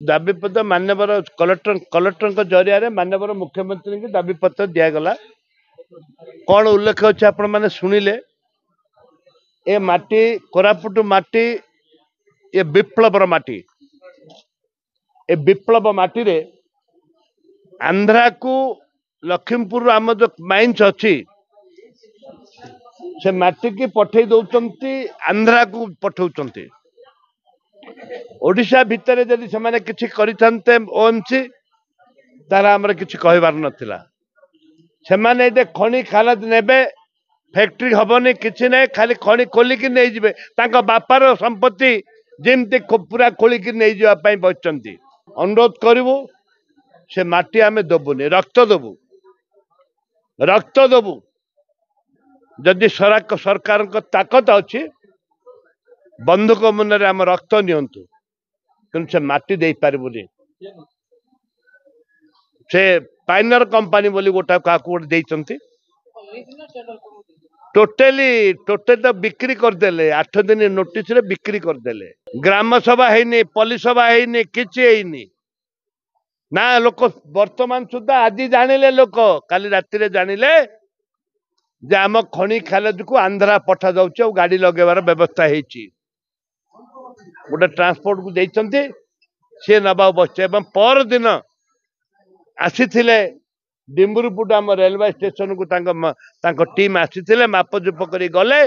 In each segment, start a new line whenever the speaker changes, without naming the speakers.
दाबीपत्र मान्यवर कलेक्टर जरिया मान्यवर मुख्यमंत्री की दाबीपत्र दिगला कौन उल्लेख अच्छे आपण मैंने शुणिले ए माटी कोरापुट माटी ये विप्लवर माटी ए विप्लव माटी रे आंध्रा को लखीमपुर आम जो माइंस अच्छी से माटी की पठे दौरान आंध्रा को पठाउछंती ओडिशा भितर जदि से किसी करते ओएमसी तार आमर किसी कहबार नाला से खनि खालद नेबे फैक्ट्री हबनी किसी ना खाली खनि खोलिकी नहीं जिबे तांका बापार संपत्ति जेमती पूरा खोलिकी नहीं जावाई बचती अनुरोध करूँ से माटी आमे दबुनी रक्त दबु जदि सरकार ताकत अच्छी बंधुक मुनरे आम रक्त नियंतु कि से माटी दे पारबुनी से पाइनर कंपनी बोली गोटा क्या टोटली तो बिक्री करदे 8 दिन नोटिस रे बिक्री करदे ग्राम सभा है पल्ली सभा है कि ना लोक वर्तमान सुधा आज जानिले लोक काली राति जानिले जे आम खनि खालेद को आंध्रा पठा जाउछ गाड़ी लगेबार व्यवस्था है गोटे ट्रांसपोर्ट को देते सी नवा बस पर दिन आसी डिम्बुरपुट आम रेलवे स्टेशन को टीम आसी मापजुप कर गले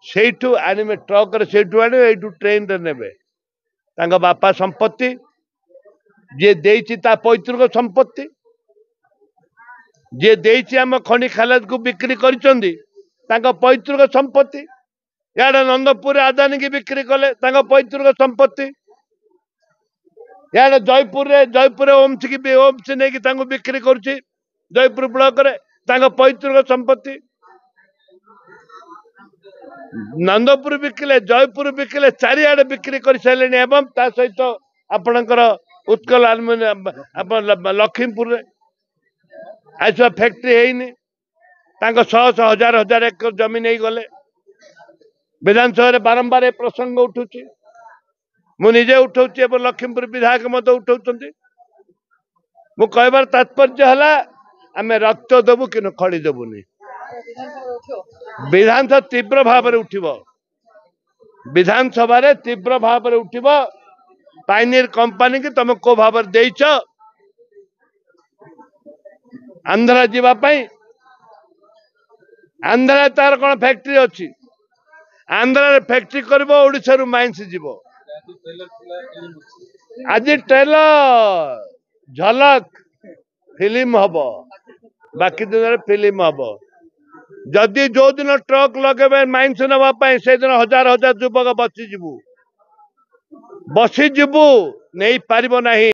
सेठू आने ट्रक आने ट्रेन रे नेबे बापा संपत्ति जे देइछि ता पैतृक संपत्ति जे देइछि आम खनि खालेद को बिक्री करिसंदी तांका पैतृक संपत्ति याडे नंदपुर आदानी की बिक्री कले पैतृक संपत्ति याडे जयपुर ओमसी की ओमसी नहीं बिक्री करुच्ची जयपुर ब्लॉक रे पैतृक संपत्ति नंदपुर बिकिले जयपुर बिकिले चारिआडे बिक्री कर सारे एवं ता सहित आपणकर उत्कल लखीमपुर आज फैक्ट्री है शह हजार हजार एकर जमीन नहीं गले विधानसभा बारंबार ए प्रसंग उठुची मुझे उठाऊँ एवं लखीमपुर विधायक मत उठाऊँ मु कहबार तात्पर्य है आम रक्त देवु कि खड़ी देवुनि विधानसभा तीव्र भाव उठिब विधानसभा तीव्र भाव उठिब पाइनियर कंपनी की तुम को भाव देइछ आंध्रा जीवाई आंध्रा तार कौन फैक्ट्री अच्छी आंध्रा फैक्ट्री कर ओडिशा रु माइंस जीव आज ट्रेलर झलक फिल्म हम बाकी दिन फिल्म हम जदि जो दिन ट्रक लगे माइंस नापी से दिन हजार हजार युवक बसीजु नहीं पार नहीं।